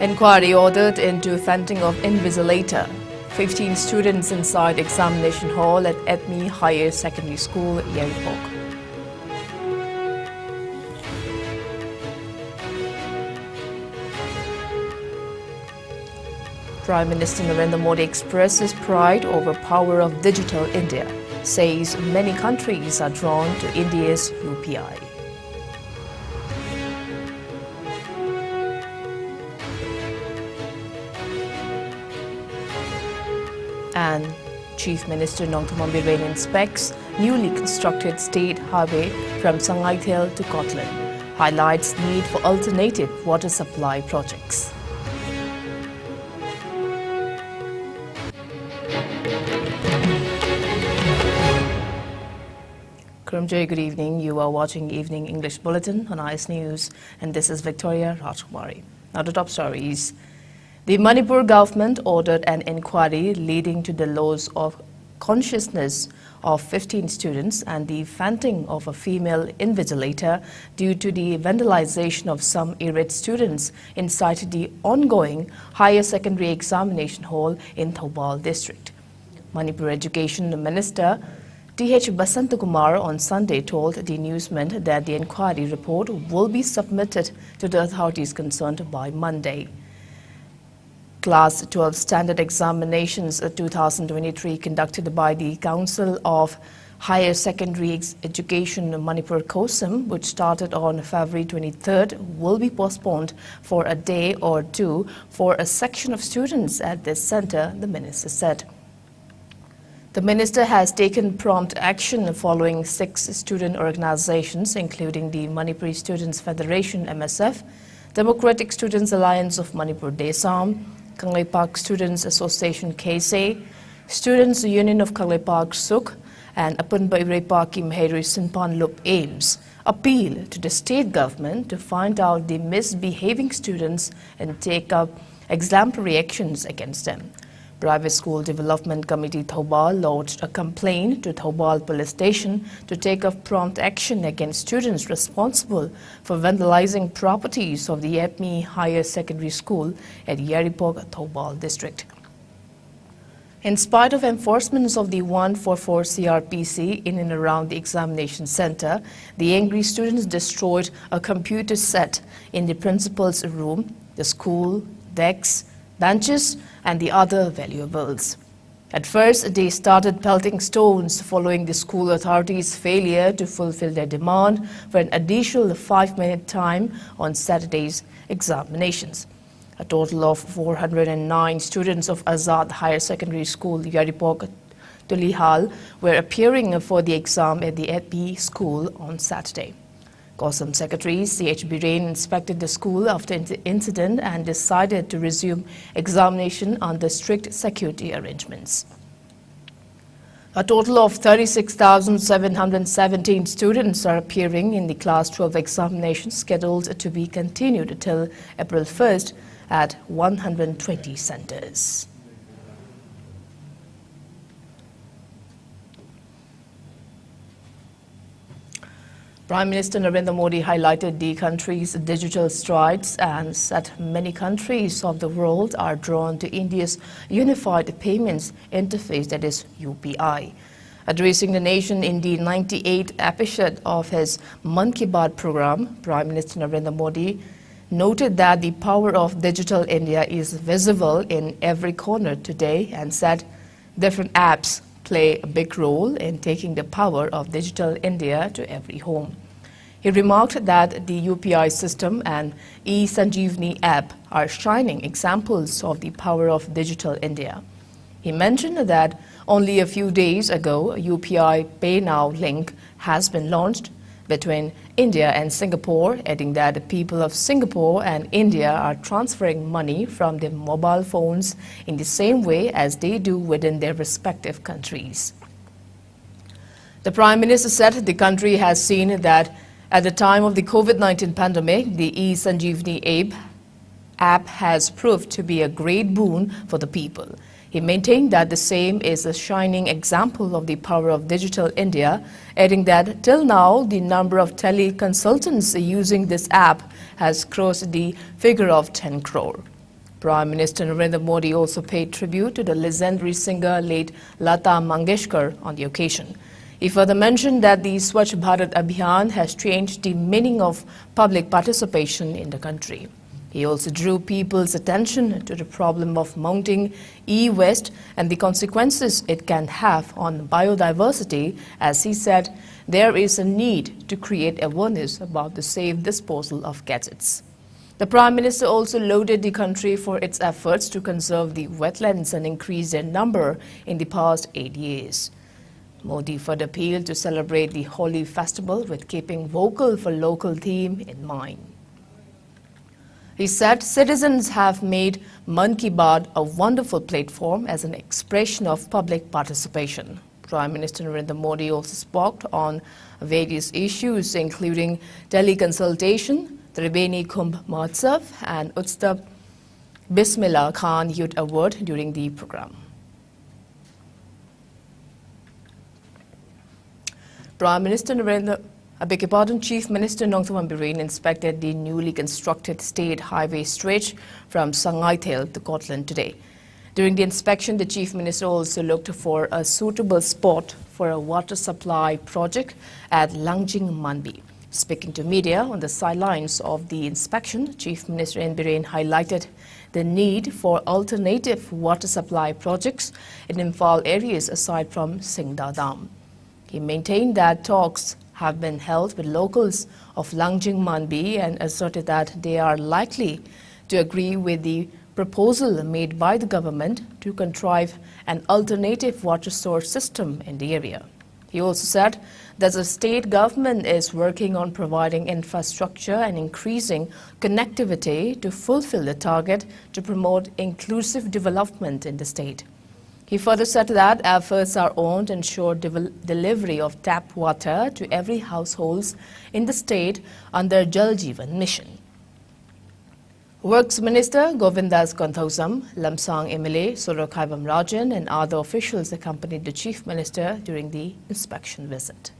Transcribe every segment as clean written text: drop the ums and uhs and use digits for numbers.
Inquiry ordered into venting of invigilator. 15 students inside examination hall at Edme Higher Secondary School, Yeripok. Prime Minister Narendra Modi expresses pride over power of digital India, says many countries are drawn to India's UPI. And Chief Minister Nongthammam Birren inspects newly constructed state highway from Sangaithel to Kotlan, highlights need for alternative water supply projects. Kurumjoy, good evening. You are watching Evening English Bulletin on IS News, and this is Victoria Rajkumari. Now the top stories. The Manipur government ordered an inquiry leading to the loss of consciousness of 15 students and the venting of a female invigilator due to the vandalization of some irate students inside the ongoing higher secondary examination hall in Thoubal district. Manipur Education Minister T.H. Basantakumar on Sunday told the newsman that the inquiry report will be submitted to the authorities concerned by Monday. Class 12 Standard Examinations 2023 conducted by the Council of Higher Secondary Education Manipur COSM, which started on February 23rd, will be postponed for a day or two for a section of students at this center, the minister said. The minister has taken prompt action following 6 student organizations, including the Manipuri Students Federation MSF, Democratic Students Alliance of Manipur DESAM, Kangleipak Students Association KSA, Students Union of Kangleipak SUK, and Apunba Irepak Imheri Sinpan Lup Ames, appeal to the state government to find out the misbehaving students and take up exemplary actions against them. Private School Development Committee Thoubal lodged a complaint to Thoubal Police Station to take up prompt action against students responsible for vandalizing properties of the Edme Higher Secondary School at Yeripok, Thoubal district. In spite of enforcements of the 144 CRPC in and around the examination center, the angry students destroyed a computer set in the principal's room, the school, desks, benches and the other valuables. At first, they started pelting stones following the school authorities' failure to fulfill their demand for an additional 5-minute time on Saturday's examinations. A total of 409 students of Azad Higher Secondary School, Yaripok, Tulihal, were appearing for the exam at the Edme school on Saturday. COSM Secretary C.H. Birren inspected the school after the incident and decided to resume examination under strict security arrangements. A total of 36,717 students are appearing in the Class 12 examination scheduled to be continued till April 1st at 120 centers. Prime Minister Narendra Modi highlighted the country's digital strides and said many countries of the world are drawn to India's unified payments interface, that is UPI. Addressing the nation in the 98th episode of his Mann Ki Baat program, Prime Minister Narendra Modi noted that the power of digital India is visible in every corner today and said different apps play a big role in taking the power of digital India to every home. He remarked that the UPI system and e-Sanjeevani app are shining examples of the power of digital India. He mentioned that only a few days ago, a UPI Pay Now link has been launched between India and Singapore, adding that the people of Singapore and India are transferring money from their mobile phones in the same way as they do within their respective countries. The Prime Minister said the country has seen that at the time of the COVID-19 pandemic, the e-Sanjeevani app has proved to be a great boon for the people. He maintained that the same is a shining example of the power of digital India, adding that till now the number of teleconsultants using this app has crossed the figure of 10 crore. Prime Minister Narendra Modi also paid tribute to the legendary singer late Lata Mangeshkar on the occasion. He further mentioned that the Swachh Bharat Abhiyan has changed the meaning of public participation in the country. He also drew people's attention to the problem of mounting e-waste and the consequences it can have on biodiversity. As he said, there is a need to create awareness about the safe disposal of gadgets. The Prime Minister also lauded the country for its efforts to conserve the wetlands and increase their number in the past 8 years. Modi further appealed to celebrate the Holi festival with keeping vocal for local theme in mind. He said citizens have made Mann Ki Baat a wonderful platform as an expression of public participation. Prime Minister Narendra Modi also spoke on various issues including teleconsultation, Tribeni Kumbh Mahotsav and Utsav Bismillah Khan Youth Award during the program. Chief Minister Nongthawan Bireen inspected the newly constructed state highway stretch from Sangaithel to Cortland today. During the inspection, the Chief Minister also looked for a suitable spot for a water supply project at Langjing Manbi. Speaking to media on the sidelines of the inspection, Chief Minister N. Bireen highlighted the need for alternative water supply projects in Imphal areas aside from Singda Dam. He maintained that talks have been held with locals of Langjing Manbi and asserted that they are likely to agree with the proposal made by the government to contrive an alternative water source system in the area. He also said that the state government is working on providing infrastructure and increasing connectivity to fulfill the target to promote inclusive development in the state. He further said that efforts are on to ensure delivery of tap water to every household in the state under Jal Jeevan Mission. Works Minister Govindas Konthosam, Lamsang MLA Sorokhaivam Rajan and other officials accompanied the Chief Minister during the inspection visit.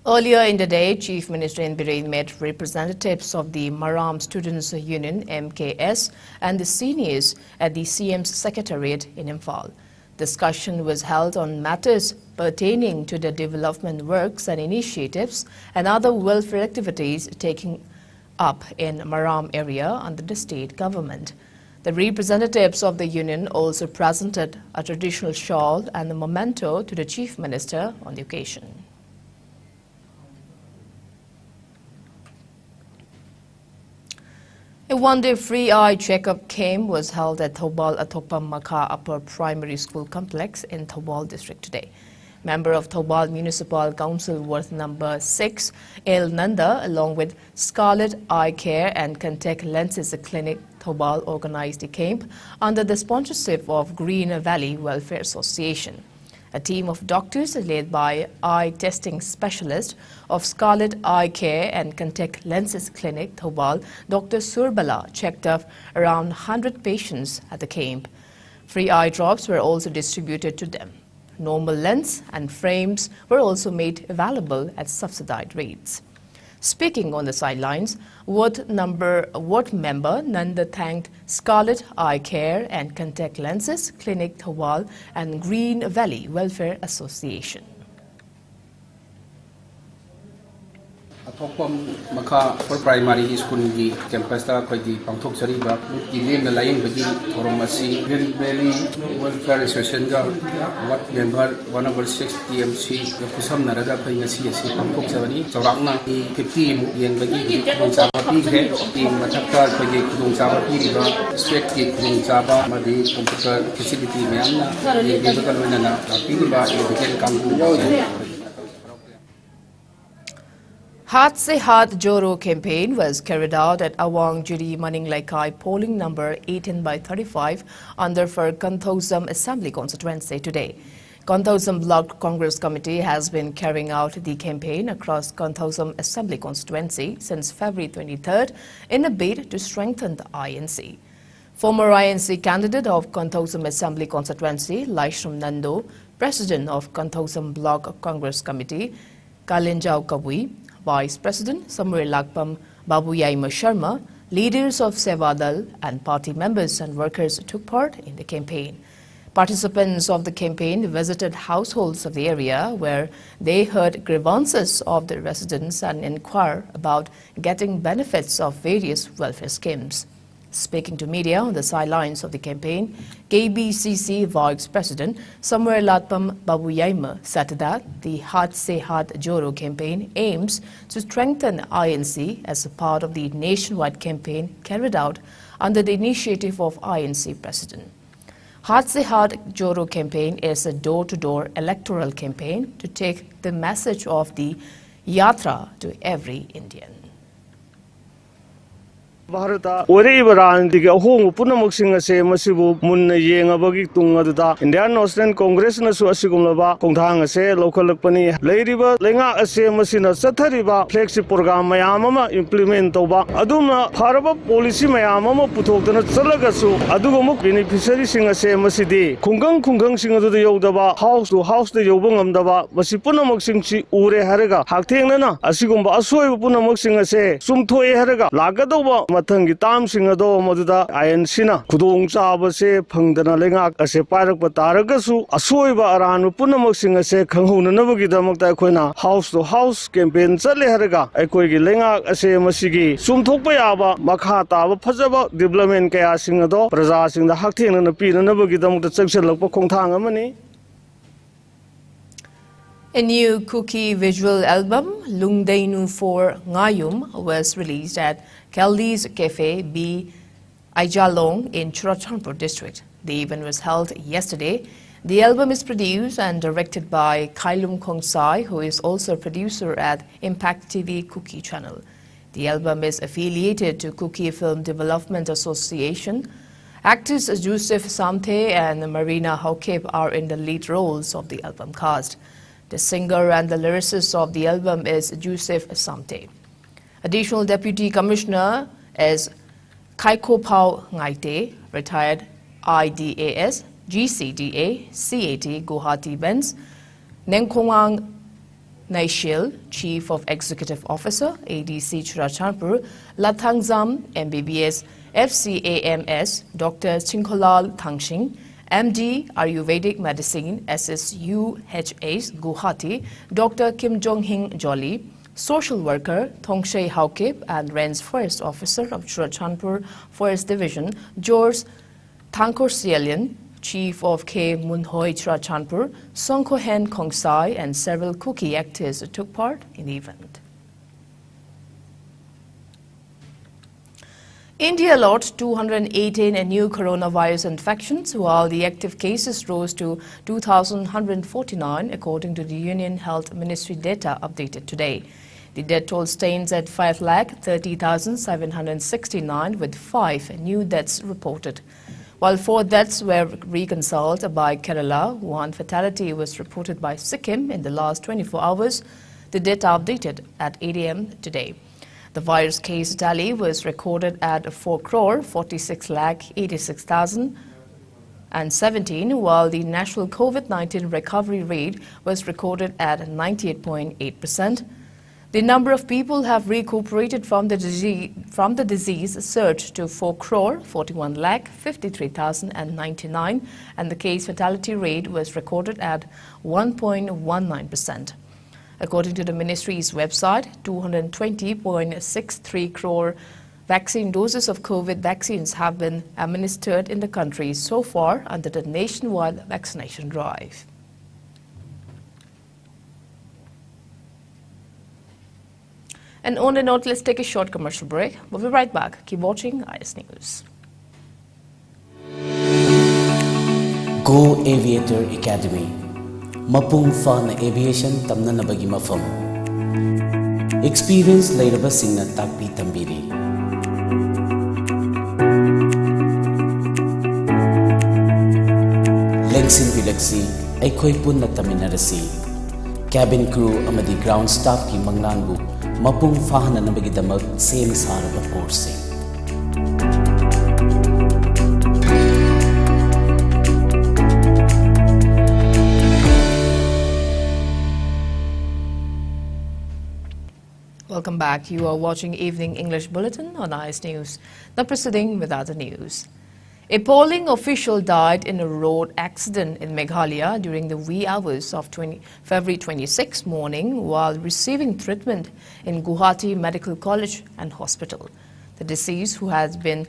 Earlier in the day, Chief Minister N. Bireen met representatives of the Maram Students' Union (MKS) and the seniors at the CM's Secretariat in Imphal. Discussion was held on matters pertaining to the development works and initiatives and other welfare activities taken up in Maram area under the state government. The representatives of the union also presented a traditional shawl and a memento to the Chief Minister on the occasion. A one-day free eye checkup camp was held at Thoubal Athopa Makha Upper Primary School Complex in Thoubal District today. Member of Thoubal Municipal Council Ward Number 6, El Nanda, along with Scarlet Eye Care and Contact Lenses Clinic Thoubal organized the camp under the sponsorship of Green Valley Welfare Association. A team of doctors led by eye testing specialist of Scarlet Eye Care and Contact Lenses Clinic Thoubal, Dr. Surbala, checked up around 100 patients at the camp. Free eye drops were also distributed to them. Normal lens and frames were also made available at subsidized rates. Speaking on the sidelines, Ward member Nanda thanked Scarlet Eye Care and Contact Lenses Clinic Thoubal and Green Valley Welfare Association. Athopa Makha Upper Primary School campus Kodi Pangtok Sariba, Gillian Lion Bagi, Toromasi, Green Valley Welfare Association, what member 1/6 TMC, the Kusam Narada Payasi, Pangtok Savani, Sorangna, 50 Yen Bagi, Kunsaba, Team Mataka, Kunsaba, Straight Kunsaba, Madi, computer facility, Miana, Pidiba, the Kampu. Haat Se Haat Joro campaign was carried out at Awang Jiri Maning Laikai polling number 18/35 under for Konthosam Assembly constituency today. Konthosam Block Congress Committee has been carrying out the campaign across Konthosam Assembly constituency since February 23rd in a bid to strengthen the INC. Former INC candidate of Konthosam Assembly constituency, Laishram Nando, President of Konthosam Block Congress Committee, Kalinjau Kabui, Vice President Samuel Lakpam Babuyaima Sharma, leaders of Sevadal and party members and workers took part in the campaign. Participants of the campaign visited households of the area where they heard grievances of the residents and inquired about getting benefits of various welfare schemes. Speaking to media on the sidelines of the campaign, KBCC Vice President Samuel Latpam Babuyaima said that the Haath Se Haath Joro campaign aims to strengthen INC as a part of the nationwide campaign carried out under the initiative of INC President. Haath Se Haath Joro campaign is a door-to-door electoral campaign to take the message of the Yatra to every Indian. Bharata Oreba Randige Home Punamoxing Se Masibu Mun Yangabagi Tungaduda Indian National Congress Nasu Asigumaba Kongtang Se local Pani Ladyba Lenga Ase Masina Satariba Flexi program Mayamama implement Toba Aduma Haraba policy Mayamama Putokana Salagasu Adugumuk beneficiary singer Se Masidi Kungang singer to the Yodaba house to house the Yobungam Masipunamoxing Ure Haraga Haktangana Asigumba Asoi Punamoxing Se Sumtoe Haraga Lagadoba Matangi Tam Singado Moduda INC Kudong Sabase Pangdana Lenga as a Parak Pataragasu, Asoiba Aran Punamoxing as a Kanghuna Navagidamata Quena, house to house campaign Saliharaga, Equigi Lenga as a Masigi, Sumtopayaba, Makata, Pazaba, Development Kaya Singado, Brazasing the Hakin and the Pina Navagidam, the section of Pokongtanga. A new Cookie visual album, Lungdainu for Ngayum, was released at Kelly's Cafe B. Aijalong in Churachandpur district. The event was held yesterday. The album is produced and directed by Kailum Kongsai, who is also a producer at Impact TV Cookie channel. The album is affiliated to Cookie Film Development Association. Actors Joseph Samte and Marina Haukep are in the lead roles of the album cast. The singer and the lyricist of the album is Joseph Samte. Additional Deputy Commissioner is Kaiko Pao Ngaite, retired IDAS, GCDA, CAT Guwahati Benz, Nengkongang Naishil, Chief of Executive Officer, ADC Churachandpur, Lathangzam, MBBS, FCAMS, Dr. Chinkolal Thangshing, MD Ayurvedic Medicine, SSUHS Guwahati, Dr. Kim Jong-hing Jolly, Social Worker Thongshay Haukip, and Range Forest Officer of Churachandpur Forest Division, George Thankorsielian, Chief of K. Munhoi Churachandpur, Songkohen Kongsai, and several Cookie actors took part in the event. India logged 218 new coronavirus infections, while the active cases rose to 2,149, according to the Union Health Ministry data updated today. The death toll stands at 5,30,769, with 5 new deaths reported. While 4 deaths were reconciled by Kerala, 1 fatality was reported by Sikkim in the last 24 hours. The data updated at 8 a.m. today. The virus case tally was recorded at 4,46,86,017, while the national COVID-19 recovery rate was recorded at 98.8%. The number of people who have recuperated from the disease surged to 4,41,53,099, and the case fatality rate was recorded at 1.19%. According to the ministry's website, 220.63 crore vaccine doses of COVID vaccines have been administered in the country so far under the nationwide vaccination drive. And on the note, let's take a short commercial break. We'll be right back. Keep watching IS News. Go Aviator Academy. Mapung Fana Aviation Tamnanabagi Mafam. Experience Lairaba Singna Takpi Tambiri. Lengsin Bilaksi, Aikoi Punna Taminarasi. Cabin crew amadi ground staff ki Mangnanbu, Mapung Fahana Nabagidamak, same Saraba course. Welcome back. You are watching Evening English Bulletin on IS News. Now proceeding with other news. A polling official died in a road accident in Meghalaya during the wee hours of February 26 morning while receiving treatment in Guwahati Medical College and Hospital. The deceased, who has been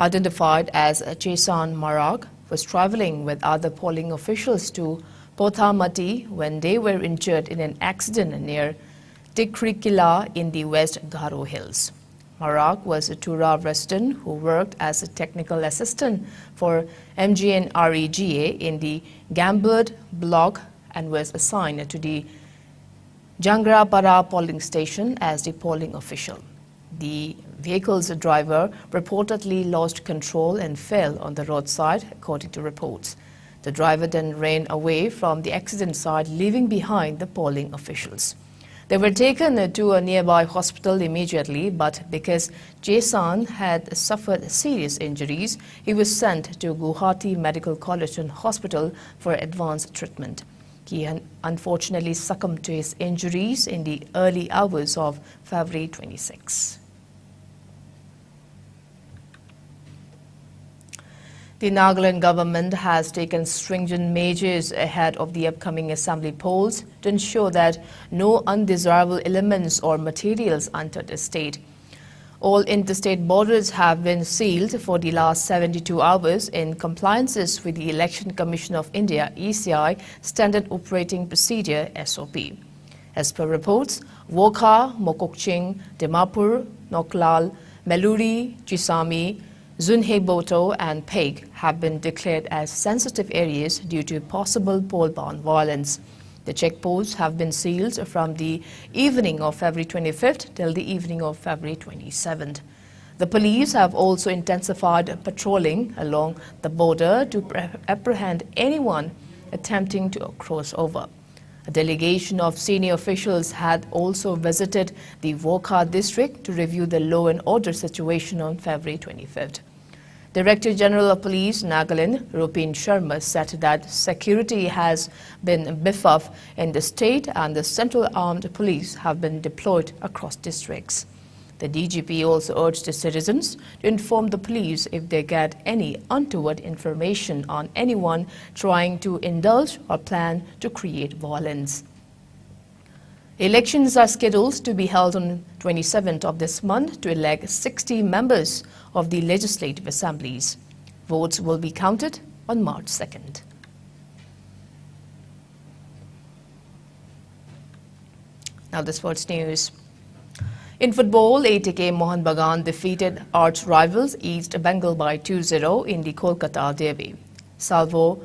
identified as Chesan Marag, was traveling with other polling officials to Pothamati when they were injured in an accident near Tikrikila in the West Garo Hills. Marag was a Tura resident who worked as a technical assistant for MGNREGA in the Gambird block and was assigned to the Jangrapara polling station as the polling official. The vehicle's driver reportedly lost control and fell on the roadside, according to reports. The driver then ran away from the accident site, leaving behind the polling officials. They were taken to a nearby hospital immediately, but because Jason had suffered serious injuries, he was sent to Guwahati Medical College and Hospital for advanced treatment. He unfortunately succumbed to his injuries in the early hours of February 26. The Nagaland government has taken stringent measures ahead of the upcoming assembly polls to ensure that no undesirable elements or materials enter the state. All interstate borders have been sealed for the last 72 hours in compliance with the Election Commission of India (ECI) Standard Operating Procedure (SOP). As per reports, Wokha, Mokokching, Dimapur, Noklal, Meluri, Chisami, Zunheboto and Peg have been declared as sensitive areas due to possible poll-bound violence. The checkposts have been sealed from the evening of February 25th till the evening of February 27th. The police have also intensified patrolling along the border to apprehend anyone attempting to cross over. A delegation of senior officials had also visited the Wokha district to review the law and order situation on February 25th. Director General of Police, Nagaland, Rupin Sharma, said that security has been beefed up in the state and the Central Armed Police have been deployed across districts. The DGP also urged the citizens to inform the police if they get any untoward information on anyone trying to indulge or plan to create violence. Elections are scheduled to be held on 27th of this month to elect 60 members of the legislative assemblies. Votes will be counted on March 2nd. Now the sports news. In football, ATK Mohun Bagan defeated arch rivals East Bengal by 2-0 in the Kolkata derby. Salvo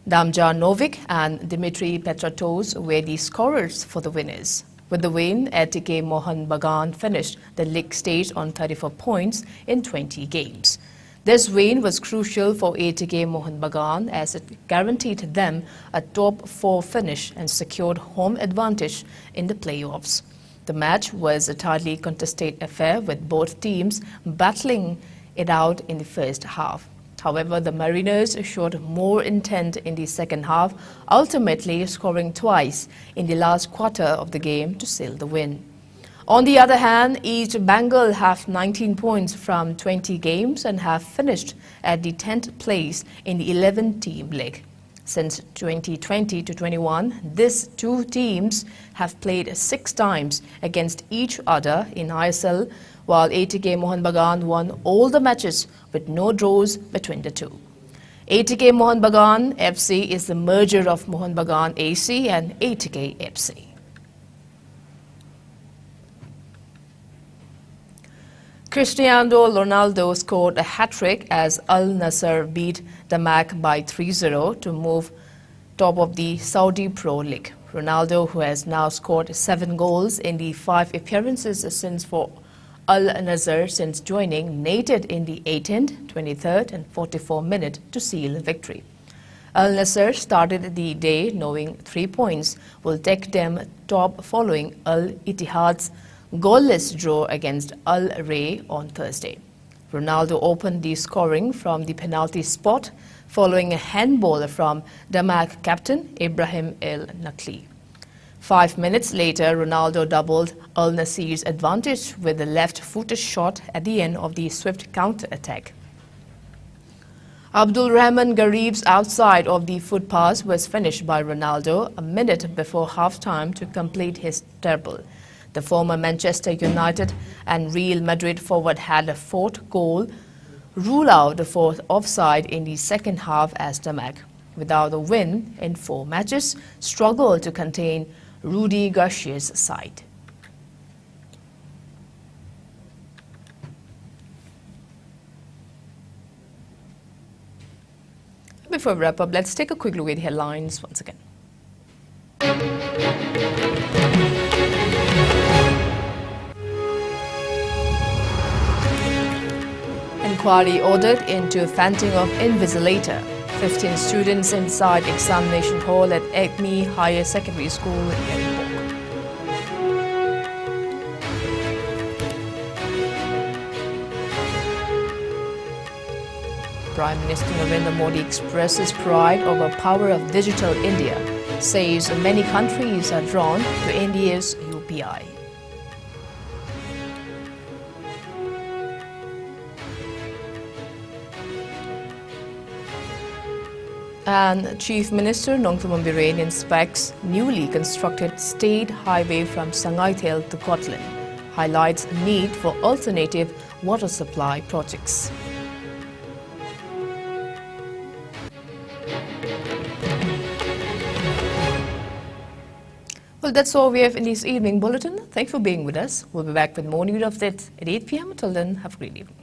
Damjanovic and Dimitri Petratos were the scorers for the winners. With the win, ATK Mohun Bagan finished the league stage on 34 points in 20 games. This win was crucial for ATK Mohun Bagan as it guaranteed them a top 4 finish and secured home advantage in the playoffs. The match was a tightly contested affair with both teams battling it out in the first half. However, the Mariners showed more intent in the second half, ultimately scoring twice in the last quarter of the game to seal the win. On the other hand, East Bengal have 19 points from 20 games and have finished at the 10th place in the 11-team league. Since 2020 to 21, these two teams have played 6 times against each other in ISL, while ATK Mohun Bagan won all the matches with no draws between the two. ATK Mohun Bagan FC is the merger of Mohun Bagan AC and ATK FC. Cristiano Ronaldo scored a hat-trick as Al Nassr beat Damak by 3-0 to move top of the Saudi Pro League. Ronaldo, who has now scored 7 goals in the 5 appearances since for Al Nassr since joining, netted in the 18th, 23rd and 44th minute to seal victory. Al Nassr started the day knowing 3 points will take them top following Al Ittihad's goalless draw against Al Ray on Thursday. Ronaldo opened the scoring from the penalty spot following a handball from Damak captain Ibrahim El Nakli. 5 minutes later, Ronaldo doubled Al Nassr's advantage with a left-footed shot at the end of the swift counter-attack. Abdul Rahman Garib's outside of the foot pass was finished by Ronaldo a minute before half-time to complete his treble. The former Manchester United and Real Madrid forward had a fourth goal rule out the fourth offside in the second half as Damac, without a win in 4 matches, struggled to contain Rudi Garcia's side. Before we wrap up, let's take a quick look at the headlines once again. Inquiry ordered into fainting of invigilator. 15 students inside examination hall at Acme Higher Secondary School in Edinburgh. Prime Minister Narendra Modi expresses pride over power of digital India, says many countries are drawn to India's UPI. And Chief Minister Nongthaman Biren inspects newly constructed state highway from Sangaitel to Kotlan, highlights need for alternative water supply projects. Well, that's all we have in this evening bulletin. Thanks for being with us. We'll be back with more news updates at 8 p.m. Until then, have a great evening.